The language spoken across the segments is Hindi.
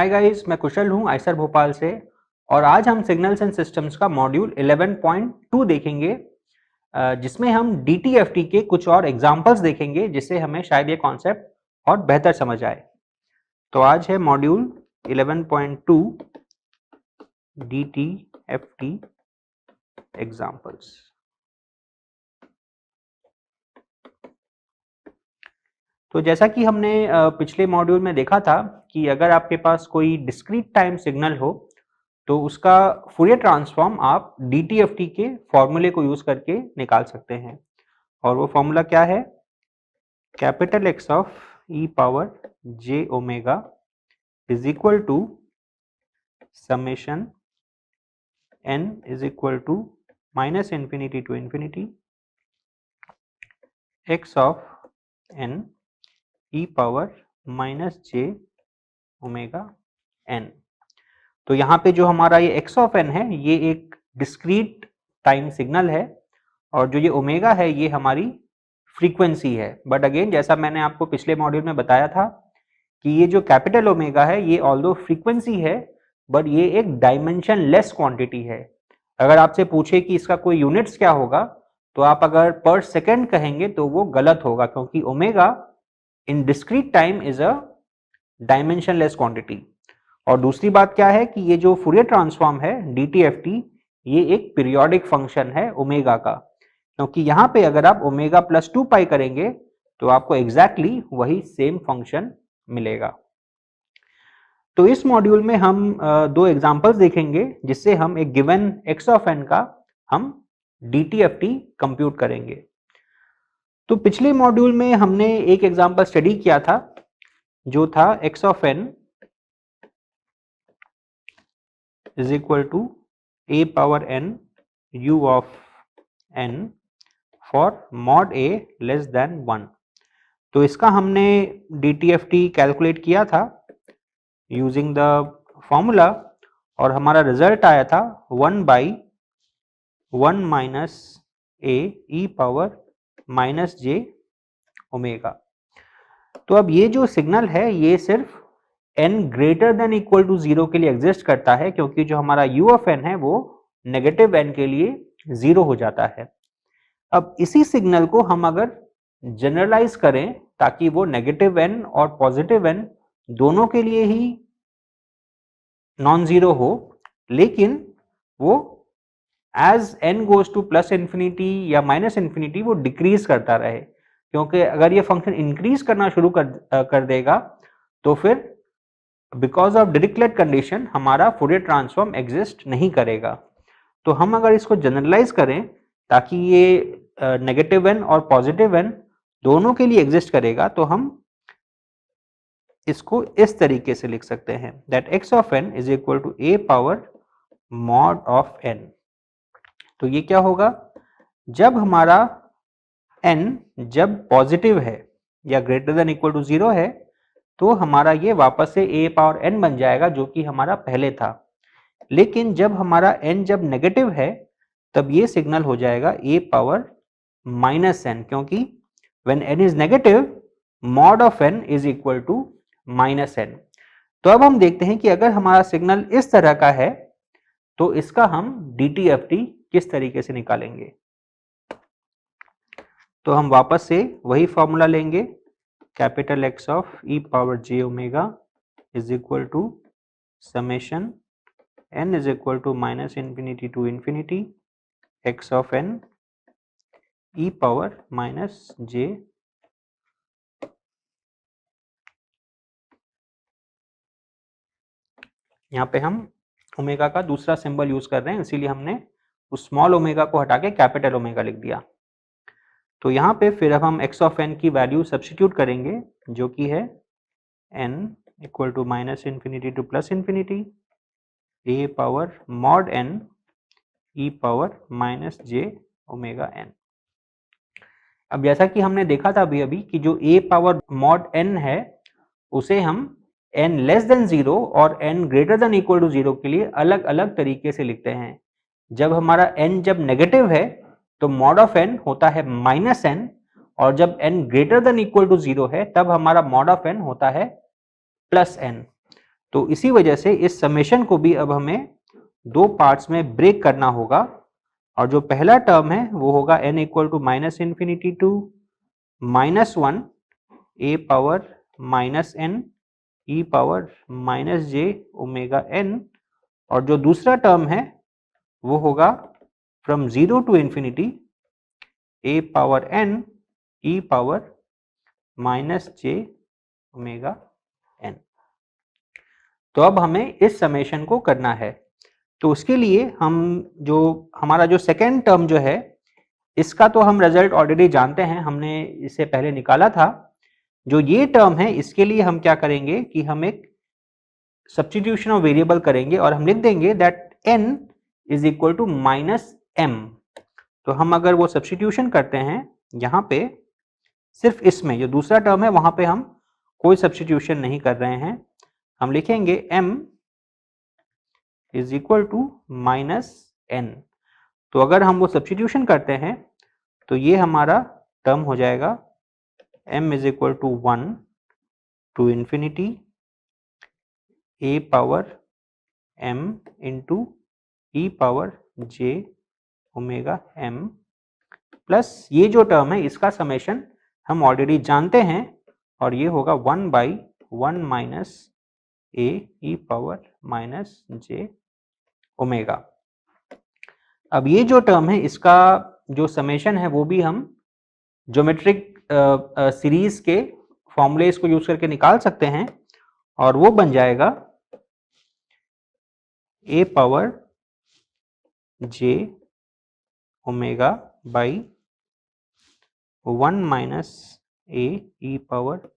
हाय गाइस, मैं कुशल हूँ आईसर भोपाल से। और आज हम सिग्नल्स एंड सिस्टम्स का मॉड्यूल 11.2 देखेंगे, जिसमें हम DTFT के कुछ और एग्जांपल्स देखेंगे, जिससे हमें शायद ये कॉन्सेप्ट और बेहतर समझ आए। तो आज है मॉड्यूल 11.2 DTFT एग्जांपल्स। तो जैसा कि हमने पिछले मॉड्यूल में देखा था कि अगर आपके पास कोई डिस्क्रीट टाइम सिग्नल हो तो उसका फूरियर ट्रांसफॉर्म आप DTFT के फॉर्मूले को यूज करके निकाल सकते हैं। और वो फॉर्मूला क्या है? Capital X of e power j omega is equal to summation n is equal to minus infinity to infinity x of n e power minus j omega n। तो यहाँ पे जो हमारा ये x ऑफ n है, ये एक डिस्क्रीट टाइम सिग्नल है, और जो ये ओमेगा है ये हमारी फ्रीक्वेंसी है। बट अगेन, जैसा मैंने आपको पिछले मॉड्यूल में बताया था कि ये जो कैपिटल ओमेगा है ये ऑल्दो फ्रीक्वेंसी है, बट ये एक डायमेंशन लेस क्वांटिटी है। अगर आपसे पूछे कि इसका कोई यूनिट्स क्या होगा, तो आप अगर पर सेकेंड कहेंगे तो वो गलत होगा, क्योंकि omega in discrete time is a dimension less quantity. और दूसरी बात क्या है कि ये जो फूरियर ट्रांसफॉर्म है DTFT, ये एक पीरियोडिक फंक्शन है ओमेगा का, क्योंकि यहाँ पे अगर आप ओमेगा प्लस 2 पाई करेंगे तो आपको एग्जैक्टली वही सेम फंक्शन मिलेगा। तो इस मॉड्यूल में हम दो एग्जांपल्स देखेंगे, जिससे हम एक गिवन x ऑफ n का हम DTFT कंप्यूट करेंगे। तो पिछले मॉड्यूल में हमने एक एग्जांपल स्टडी किया था, जो था x of n is equal to a power n u of n for mod a less than 1। तो इसका हमने DTFT कैलकुलेट किया था यूजिंग द फॉर्मूला, और हमारा रिजल्ट आया था 1 by 1 minus A E power minus J omega. तो अब ये जो सिग्नल है ये सिर्फ n greater than equal to 0 के लिए एग्जिस्ट करता है, क्योंकि जो हमारा u ऑफ n है वो नेगेटिव n के लिए 0 हो जाता है। अब इसी सिग्नल को हम अगर जनरलाइज करें ताकि वो नेगेटिव n और पॉजिटिव n दोनों के लिए ही नॉन जीरो हो, लेकिन वो as n goes to plus infinity या माइनस इन्फिनिटी वो डिक्रीज करता रहे, क्योंकि अगर ये फंक्शन इंक्रीज करना शुरू कर देगा तो फिर बिकॉज ऑफ डिरिक्लेट कंडीशन हमारा फूरियर ट्रांसफॉर्म एग्जिस्ट नहीं करेगा। तो हम अगर इसको जनरलाइज करें ताकि ये नेगेटिव n और पॉजिटिव n दोनों के लिए एग्जिस्ट करेगा, तो हम इसको इस तरीके से लिख सकते हैं that x of n is equal to a power mod of n। तो ये क्या होगा? जब हमारा n जब पॉजिटिव है या ग्रेटर देन इक्वल टू 0 है, तो हमारा ये वापस से a पावर n बन जाएगा, जो कि हमारा पहले था। लेकिन जब हमारा n जब नेगेटिव है, तब ये सिग्नल हो जाएगा a पावर माइनस n, क्योंकि when n is negative mod of n is equal to minus n। तो अब हम देखते हैं कि अगर हमारा सिग्नल इस तरह का है तो इसका हम DTFT किस तरीके से निकालेंगे। तो हम वापस से वही फॉर्मूला लेंगे, capital X of e power j omega is equal to summation n is equal to minus infinity to infinity x of n e power minus j। यहाँ पे हम ओमेगा का दूसरा सिंबल यूज कर रहे हैं, इसीलिए हमने उस स्मॉल ओमेगा को हटा के कैपिटल ओमेगा लिख दिया। तो यहाँ पे फिर अब हम x ऑफ n की वैल्यू सब्स्टिट्यूट करेंगे, जो कि है n equal to minus infinity to plus infinity a power mod n e power minus j omega n। अब जैसा कि हमने देखा था अभी कि जो a पावर मॉड n है उसे हम n लेस देन 0 और n greater than equal to 0 के लिए अलग अलग तरीके से लिखते हैं। जब हमारा n जब नेगेटिव है तो मॉड ऑफ n होता है माइनस n, और जब n greater than equal to 0 है तब हमारा मॉड ऑफ n होता है प्लस n। तो इसी वजह से इस समेशन को भी अब हमें दो पार्ट्स में ब्रेक करना होगा, और जो पहला टर्म है वो होगा n equal to minus infinity to minus one A power minus N E power minus J omega N, और जो दूसरा टर्म है वो होगा from zero to infinity A power N E power minus J omega N. तो अब हमें इस समेशन को करना है। तो उसके लिए हम हमारा जो सेकेंड टर्म जो है इसका तो हम रिजल्ट ऑलरेडी जानते हैं, हमने इससे पहले निकाला था। जो ये टर्म है इसके लिए हम क्या करेंगे कि हम एक सब्स्टिट्यूशन ऑफ वेरिएबल करेंगे और हम लिख देंगे that n is equal to minus M. तो हम अगर वो सब्स्टिट्यूशन करते हैं यहाँ पे, सिर्फ इसमें जो दूसरा टर्म है वहां पे हम कोई सब्स्टिट्यूशन नहीं कर रहे हैं, हम लिखेंगे m is equal to minus N. तो अगर हम वो सब्स्टिट्यूशन करते हैं तो ये हमारा टर्म हो जाएगा m is equal to 1 to infinity A power m into E power j omega m, plus ये जो टर्म है इसका समेशन हम ऑलरेडी जानते हैं, और ये होगा 1 by 1 minus A E power minus j omega. अब ये जो टर्म है इसका जो समेशन है वो भी हम ज्योमेट्रिक सीरीज के फॉर्मूले इसको यूज करके निकाल सकते हैं, और वो बन जाएगा A power J omega by 1 minus A E power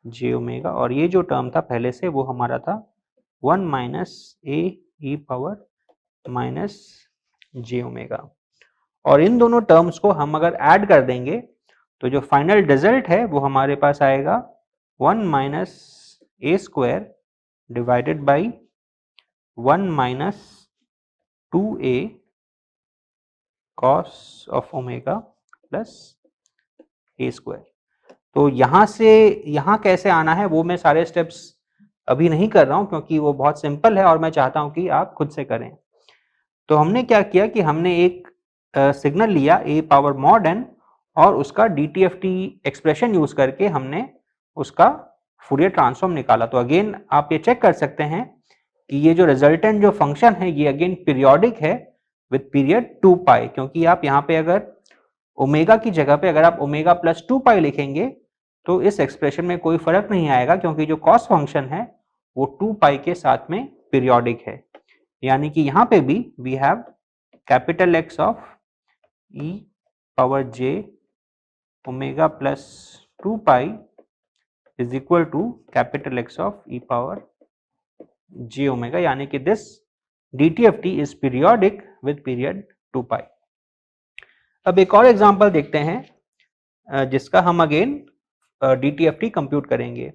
J omega, और ये जो टर्म था पहले से वो हमारा था 1 minus A E power minus J omega. और इन दोनों टर्म्स को हम अगर ऐड कर देंगे तो जो फाइनल रिजल्ट है वो हमारे पास आएगा 1 minus A square divided by 1 minus 2a cos of omega plus A square. तो यहाँ से यहाँ कैसे आना है वो मैं सारे स्टेप्स अभी नहीं कर रहा हूँ क्योंकि वो बहुत सिंपल है और मैं चाहता हूँ कि आप खुद से करें। तो हमने क्या किया कि हमने एक सिग्नल लिया a पावर मॉड n और उसका DTFT एक्सप्रेशन यूज करके हमने उसका फूरियर ट्रांसफॉर्म निकाला। तो अगेन आप ये चेक कर सकते हैं कि ये जो रिजल्टेंट जो फंक्शन है ये अगेन पीरियोडिक है विद पीरियड 2 पाई, क्योंकि आप यहाँ पे अगर ओमेगा की जगह पे अगर आप ओमेगा प्लस 2 पाई लिखेंगे तो इस एक्सप्रेशन में कोई फर्क नहीं आएगा, क्योंकि जो कॉस फंक्शन है वो 2 पाई के साथ में पीरियोडिक है। यानी कि यहाँ पे भी we have capital X of e power j omega plus 2 pi is equal to capital X of e power j omega, यानी कि this DTFT is periodic with period 2 pi. अब एक और एग्जांपल देखते हैं जिसका हम अगेन DTFT कंप्यूट करेंगे।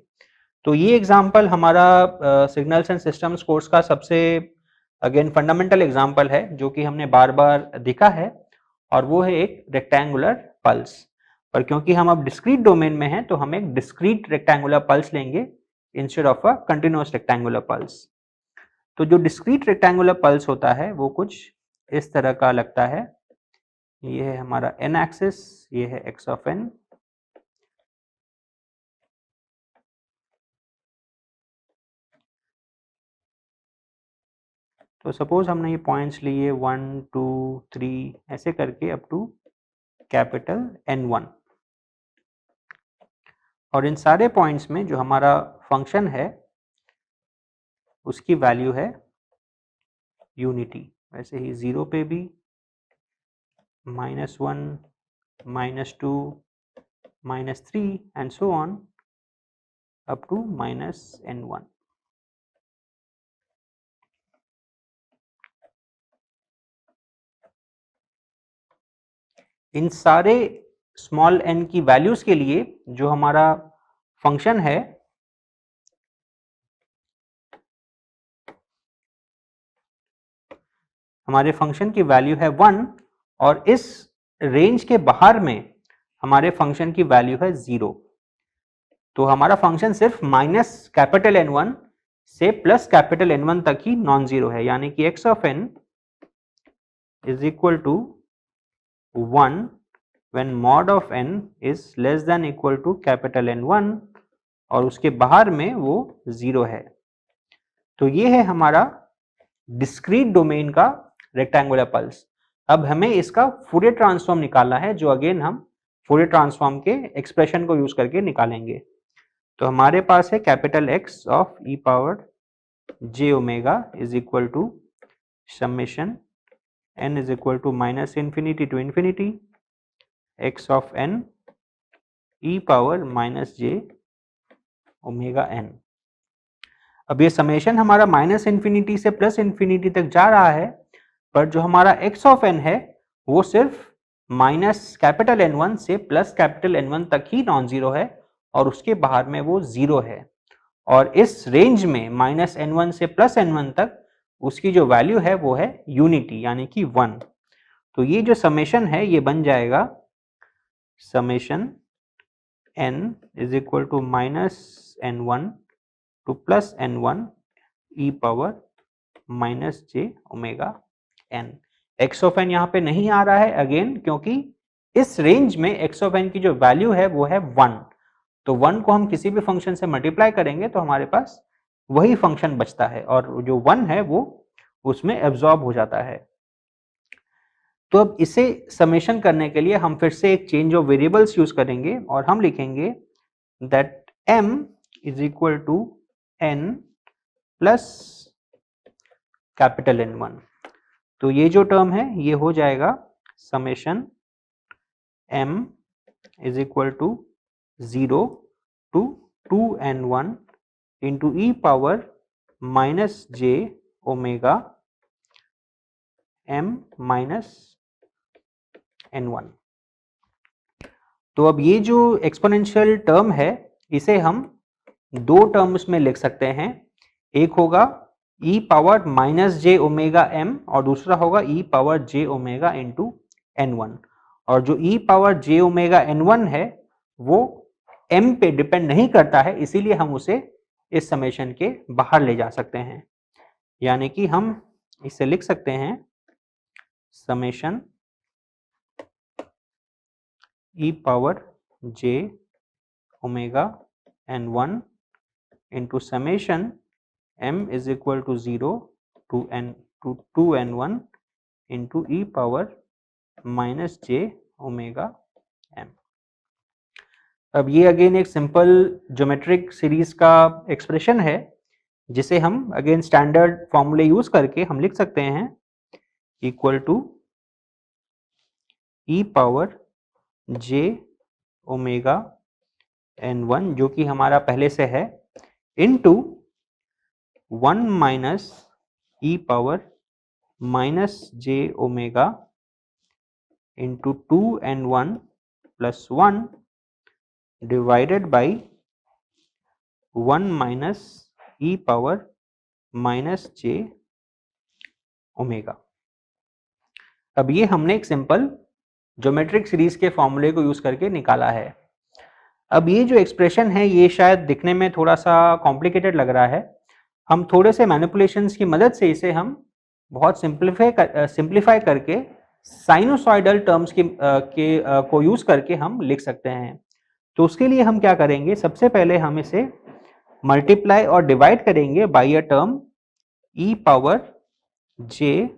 तो ये एग्जांपल हमारा सिग्नल्स एंड सिस्टम्स कोर्स का सबसे अगेन फंडामेंटल एग्जांपल है जो कि हमने बार बार देखा है, और वो है एक रेक्टेंगुलर पल्स। पर क्योंकि हम अब डिस्क्रीट डोमेन में हैं तो हम एक डिस्क्रीट रेक्टेंगुलर पल्स लेंगे instead of a continuous rectangular pulse. तो जो डिस्क्रीट रेक्टेंगुलर पल्स होता है वो कुछ इस तरह का लगता है। ये है हमारा n एक्सिस, ये है x ऑफ n, तो सपोज हमने ये पॉइंट्स लिए 1 2 3 ऐसे करके अप टू कैपिटल N1, और इन सारे पॉइंट्स में जो हमारा फंक्शन है उसकी वैल्यू है यूनिटी। वैसे ही 0 पे भी -1 -2 -3 and so on up to -N1। इन सारे स्मॉल n की वैल्यूज के लिए जो हमारा फंक्शन है हमारे फंक्शन की वैल्यू है 1, और इस रेंज के बाहर में हमारे फंक्शन की वैल्यू है 0। तो हमारा फंक्शन सिर्फ माइनस कैपिटल N1 से प्लस कैपिटल N1 तक ही नॉन जीरो है, यानी कि x of n is equal to 1 when mod of n is less than equal to capital N1 और उसके बाहर में वो जीरो है। तो ये है हमारा डिस्क्रीट डोमेन का रेक्टेंगुलर पल्स। अब हमें इसका फूरियर ट्रांसफॉर्म निकालना है, जो अगेन हम फूरियर ट्रांसफॉर्म के एक्सप्रेशन को यूज करके निकालेंगे। तो हमारे पास है capital X of e power j omega is equal to summation n is equal to minus infinity to infinity x of n e power minus j omega n। अब ये समेशन हमारा माइनस इन्फिनिटी से प्लस इन्फिनिटी तक जा रहा है, पर जो हमारा x ऑफ n है वो सिर्फ माइनस कैपिटल N1 से प्लस कैपिटल N1 तक ही नॉन जीरो है और उसके बाहर में वो जीरो है। और इस रेंज में माइनस N1 से प्लस N1 तक उसकी जो वैल्यू है वो है यूनिटी, यानी कि 1। तो ये जो समेशन है ये बन जाएगा summation n is equal to minus N1 to plus N1 e power minus j omega n। x of n यहाँ पे नहीं आ रहा है अगेन, क्योंकि इस रेंज में x ऑफ n की जो वैल्यू है वो है 1। तो 1 को हम किसी भी फंक्शन से मल्टीप्लाई करेंगे तो हमारे पास वही फंक्शन बचता है और जो 1 है वो उसमें एब्जॉर्ब हो जाता है। तो अब इसे समेशन करने के लिए हम फिर से एक चेंज ऑफ वेरिएबल्स यूज करेंगे और हम लिखेंगे that m is equal to n plus capital N1। तो ये जो टर्म है ये हो जाएगा summation m is equal to 0 to 2n1 into e power minus j omega m minus n1। तो अब ये जो एक्सपोनेंशियल टर्म है इसे हम दो टर्म्स में लिख सकते हैं। एक होगा e power minus J omega m और दूसरा होगा e power j omega into n1। और जो e power j omega n1 है वो m पे डिपेंड नहीं करता है, इसीलिए हम उसे इस समेशन के बाहर ले जा सकते हैं। यानी कि हम इसे लिख सकते हैं summation e power j omega n1 into summation m is equal to 0 to 2n1 into e power minus j omega m। अब ये अगेन एक सिंपल ज्योमेट्रिक सीरीज का एक्सप्रेशन है जिसे हम अगेन स्टैंडर्ड फॉर्मूले यूज करके हम लिख सकते हैं equal to e power j omega n1 जो कि हमारा पहले से है into 1 minus e power minus j omega into 2n1 plus 1 divided by 1 minus e power minus j omega. अब ये हमने एक सिंपल ज्योमेट्रिक सीरीज के फॉर्मूले को यूज करके निकाला है। अब ये जो एक्सप्रेशन है ये शायद दिखने में थोड़ा सा कॉम्प्लिकेटेड लग रहा है। हम थोड़े से मैनिपुलेशंस की मदद से इसे हम बहुत सिंप्लीफाई करके साइनोसॉइडल टर्म्स को यूज करके हम लिख सकते हैं। तो उसके लिए हम क्या करेंगे, सबसे पहले हम इसे मल्टीप्लाई और डिवाइड करेंगे by a term e power j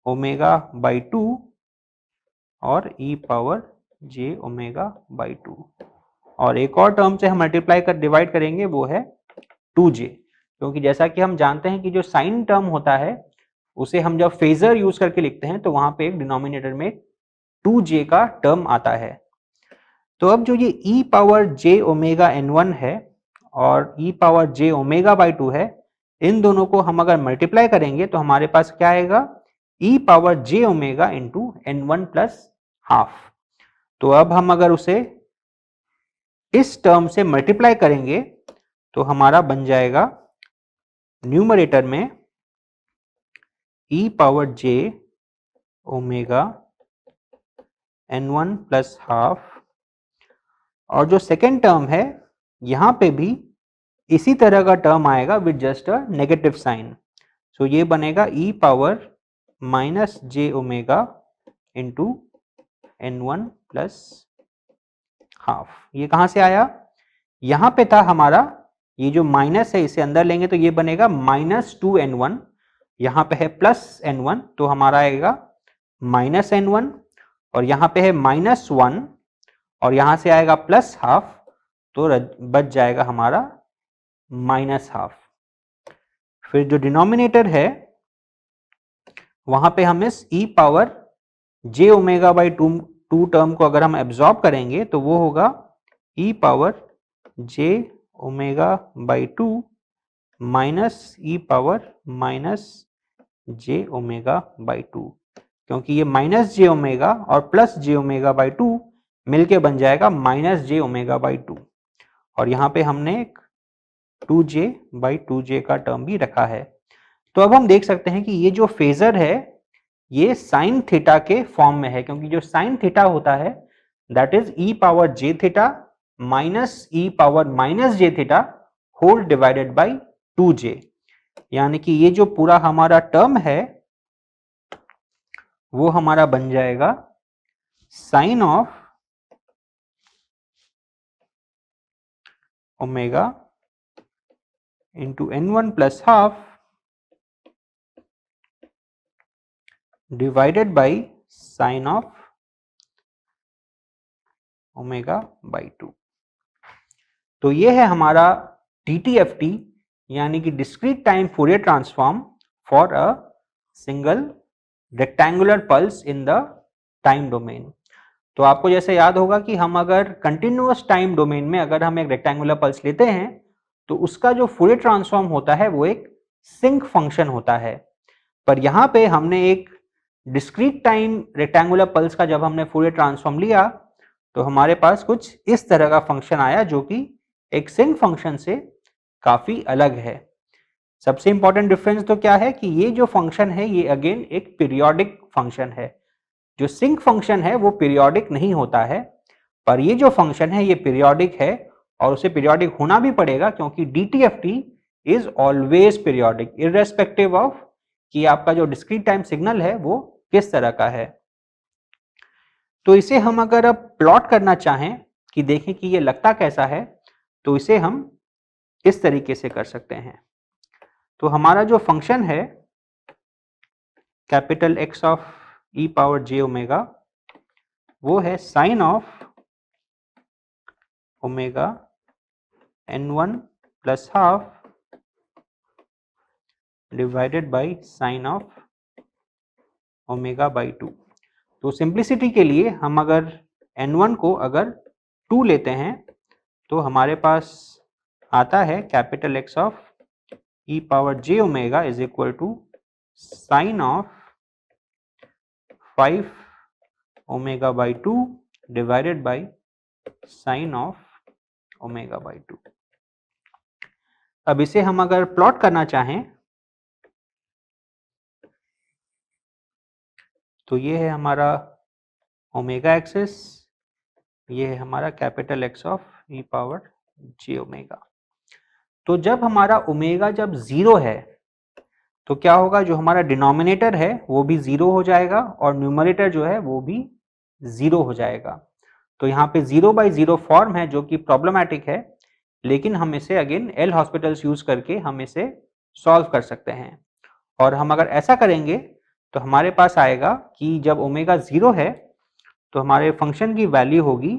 omega by 2 और e power j omega by 2 और एक और टर्म से हम मल्टीप्लाई कर डिवाइड करेंगे वो है 2j, क्योंकि जैसा कि हम जानते हैं कि जो साइन टर्म होता है उसे हम जब फेजर यूज करके लिखते हैं तो वहां पे एक डिनोमिनेटर में 2j का टर्म आता है। तो अब जो ये e power j omega n1 है और e power j omega by 2 है, इन दोनों को हम अगर मल्टीप्लाई करेंगे तो हमारे पास क्या आएगा e power j omega into n1 plus half. तो अब हम अगर उसे इस टर्म से मल्टीप्लाई करेंगे तो हमारा बन जाएगा न्यूमरेटर में e power j omega n1 plus half और जो सेकेंड टर्म है यहां पे भी इसी तरह का टर्म आएगा with just a negative sign. So ये बनेगा e power minus J omega into n1 plus half. ये कहां से आया? यहां पे था हमारा, ये जो माइनस है इसे अंदर लेंगे तो ये बनेगा -2n1, यहां पे है +n1 तो हमारा आएगा -n1, और यहां पे है -1 और यहां से आएगा +½ तो बच जाएगा हमारा -½ फिर जो डिनोमिनेटर है वहां पे हम इस e power j omega by two term को अगर हम एब्जॉर्ब करेंगे तो वो होगा e power j omega by 2 minus e power minus j omega by 2, क्योंकि ये -j ओमेगा और +j ओमेगा बाई 2 मिलके बन जाएगा -j ओमेगा बाई 2, और यहाँ पे हमने एक 2j बाई 2j का टर्म भी रखा है। तो अब हम देख सकते हैं कि ये जो फेजर है ये साइन थीटा के फॉर्म में है, क्योंकि जो साइन थीटा होता है that is e power j theta minus e power minus j theta whole divided by 2j, यानी कि ये जो पूरा हमारा टर्म है वो हमारा बन जाएगा sine of omega into n1 plus half divided by sine of omega by 2। तो ये है हमारा DTFT यानी कि discrete time Fourier transform for a single rectangular pulse in the time domain. तो आपको जैसे याद होगा कि हम अगर कंटिन्यूअस टाइम डोमेन में अगर हम एक रेक्टेंगुलर पल्स लेते हैं तो उसका जो फोरियर ट्रांसफॉर्म होता है वो एक सिंक फंक्शन होता है, पर यहाँ पे हमने एक डिस्क्रीट टाइम रेक्टेंगुलर पल्स का जब हमने फोरियर ट्रांसफॉर्म लिया तो हमारे पास कुछ इस तरह का फंक्शन आया जो कि एक सिंक फंक्शन से काफी अलग है। सबसे इंपॉर्टेंट डिफरेंस तो क्या है कि ये जो फंक्शन है ये अगेन एक पीरियोडिक फंक्शन है, जो सिंक फंक्शन है वो पीरियोडिक नहीं होता है, पर ये जो फंक्शन है ये पीरियोडिक है और उसे पीरियोडिक होना भी पड़ेगा क्योंकि DTFT is always periodic irrespective of कि आपका जो डिस्क्रीट टाइम सिग्नल है वो किस तरह का है। तो इसे हम अगर अब प्लॉट करना चाहें कि देखें कि ये लगता कैसा है तो इसे हम इस तरीके से कर सकते हैं। तो हमारा जो फंक्शन है capital X of e power j omega वो है sine of omega n1 plus half divided by sine of omega by 2। तो सिंप्लिसिटी के लिए हम अगर n1 को अगर 2 लेते हैं तो हमारे पास आता है capital X of e power j omega is equal to sine of 5 omega by 2 divided by sine of omega by 2। अब इसे हम अगर प्लॉट करना चाहें तो ये है हमारा ओमेगा एक्सिस, ये है हमारा capital X of e power j omega. तो जब हमारा ओमेगा जब 0 है तो क्या होगा, जो हमारा डिनोमिनेटर है वो भी 0 हो जाएगा और न्यूमरेटर जो है वो भी 0 हो जाएगा। तो यहाँ पे 0/0 फॉर्म है जो कि प्रॉब्लमैटिक है, लेकिन हम इसे अगेन एल हॉस्पिटल्स यूज करके हम इसे सॉल्व कर सकते हैं। और हम अगर ऐसा करेंगे तो हमारे पास आएगा कि जब ओमेगा 0 है तो हमारे फंक्शन की वैल्यू होगी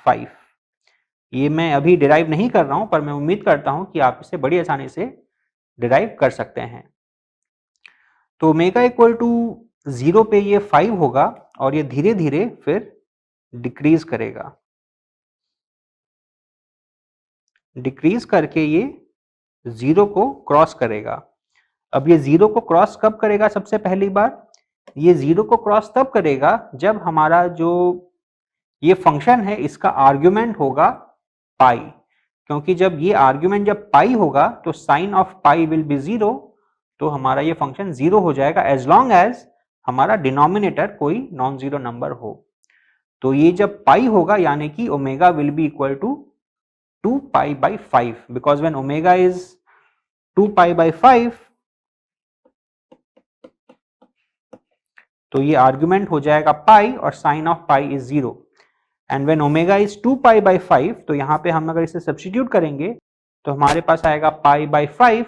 5। ये मैं अभी डिराइव नहीं कर रहा हूं, पर मैं उम्मीद करता हूं कि आप इसे बड़ी आसानी से डिराइव कर सकते हैं। तो ओमेगा इक्वल टू 0 पे ये 5 होगा और ये धीरे धीरे फिर डिक्रीज करेगा, डिक्रीज करके ये 0 को क्रॉस करेगा। अब ये 0 को क्रॉस कब करेगा? सबसे पहली बार ये 0 को क्रॉस तब करेगा जब हमारा जो ये फंक्शन है इसका आर्ग्यूमेंट होगा पाई, क्योंकि जब ये आर्ग्यूमेंट जब पाई होगा तो sine of pi will be 0, तो हमारा ये फंक्शन 0 हो जाएगा एज लॉन्ग एज हमारा डिनोमिनेटर कोई नॉन जीरो नंबर हो। तो ये जब पाई होगा यानी कि omega will be equal to 2 pi by 5 because when omega is 2 pi by 5 तो ये आर्गुमेंट हो जाएगा पाई और sine of pi is 0 and when omega is 2 pi by 5 तो यहाँ पे हम अगर इसे सब्स्टिट्यूट करेंगे तो हमारे पास आएगा pi by 5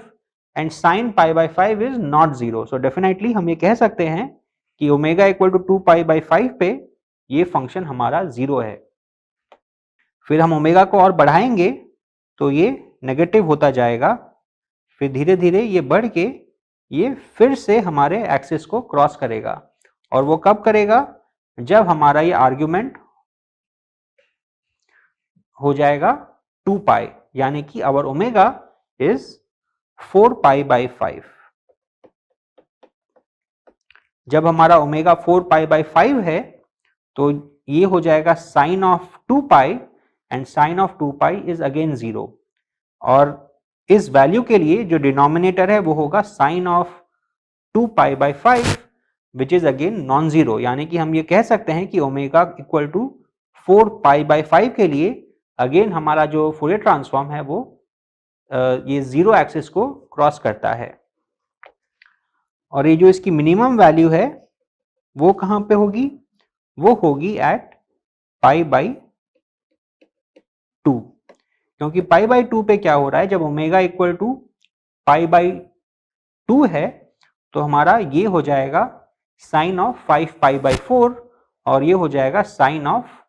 and sine pi by 5 is not 0 so definitely हम ये कह सकते हैं कि omega equal to 2 pi by 5 पे ये फंक्शन हमारा 0 है। फिर हम ओमेगा को और बढ़ाएंगे तो ये नेगेटिव होता जाएगा, फिर धीरे धीरे ये बढ़ के ये फिर से हमारे एक्सिस को क्रॉस करेगा और वो कब करेगा, जब हमारा ये आर्ग्यूमेंट हो जाएगा 2 पाई यानी कि our omega is 4 pi by 5। जब हमारा ओमेगा 4 पाई बाई 5 है तो ये हो जाएगा sine of 2 pi and sine of 2 pi is again 0 और इस वैल्यू के लिए जो डिनोमिनेटर है वो होगा sine of 2 pi by 5 which is again non zero, यानी कि हम ये कह सकते हैं कि omega equal to 4 pi by 5 के लिए अगेन हमारा जो फूरियर ट्रांसफॉर्म है वो ये जीरो एक्सिस को क्रॉस करता है और ये जो इसकी मिनिमम वैल्यू है वो कहां पे होगी, वो होगी एट पाई बाई 2 क्योंकि पाई बाई 2 पे क्या हो रहा है, जब omega equal to pi by 2 है तो हमारा ये हो जाएगा साइन ऑफ 5 पाई बाई 4 और ये हो जाएगा sine of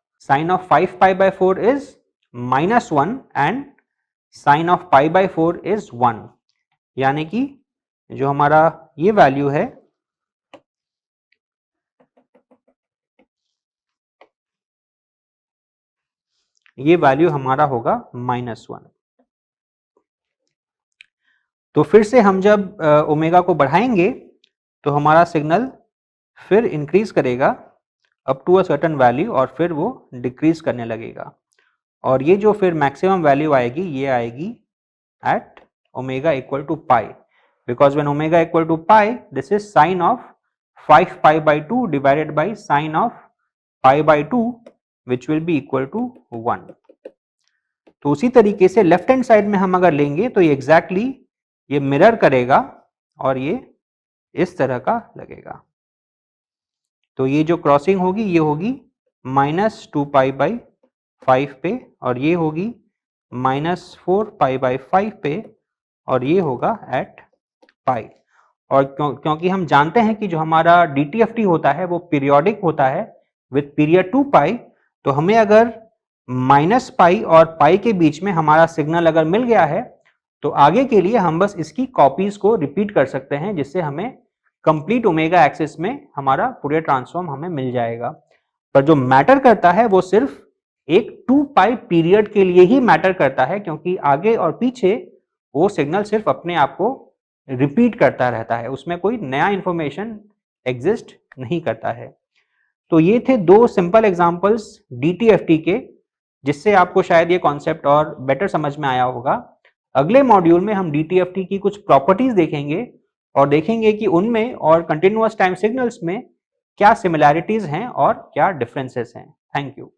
5 pi by 4 is -1 and sine of pi by 4 is 1, यानी कि जो हमारा ये वैल्यू है ये वैल्यू हमारा होगा -1। तो फिर से हम जब ओमेगा को बढ़ाएंगे तो हमारा सिग्नल फिर इंक्रीज करेगा up to a certain value और फिर वो डिक्रीज करने लगेगा और ये जो फिर मैक्सिमम वैल्यू आएगी ये आएगी at omega equal to pi because when omega equal to pi this is sine of 5 pi by 2 divided by sine of pi by 2 which will be equal to 1। तो उसी तरीके से लेफ्ट हैंड साइड में हम अगर लेंगे तो ये एग्जैक्टली ये मिरर करेगा और ये इस तरह का लगेगा। तो ये जो क्रॉसिंग होगी ये होगी -2 पाई बाई 5 पे और ये होगी -4 पाई बाई 5 पे और ये होगा एट पाई। और क्योंकि हम जानते हैं कि जो हमारा DTFT होता है वो पीरियोडिक होता है विथ पीरियड 2 पाई, तो हमें अगर -पाई और पाई के बीच में हमारा सिग्नल अगर मिल गया है तो आगे के लिए हम बस इसकी कॉपीज को रिपीट कर सकते हैं जिससे हमें कंप्लीट ओमेगा एक्सिस में हमारा फूरियर ट्रांसफॉर्म हमें मिल जाएगा। पर जो मैटर करता है वो सिर्फ एक 2 पाई पीरियड के लिए ही मैटर करता है क्योंकि आगे और पीछे वो सिग्नल सिर्फ अपने आप को रिपीट करता रहता है, उसमें कोई नया इंफॉर्मेशन एग्जिस्ट नहीं करता है। तो ये थे 2 सिंपल एग्जांपल्स DTFT के जिससे आपको शायद ये कॉन्सेप्ट और बेटर समझ में आया होगा। अगले मॉड्यूल में हम DTFT की कुछ प्रॉपर्टीज देखेंगे और देखेंगे कि उनमें और कंटिन्यूअस टाइम सिग्नल्स में क्या सिमिलैरिटीज हैं और क्या डिफरेंसेस हैं। Thank you.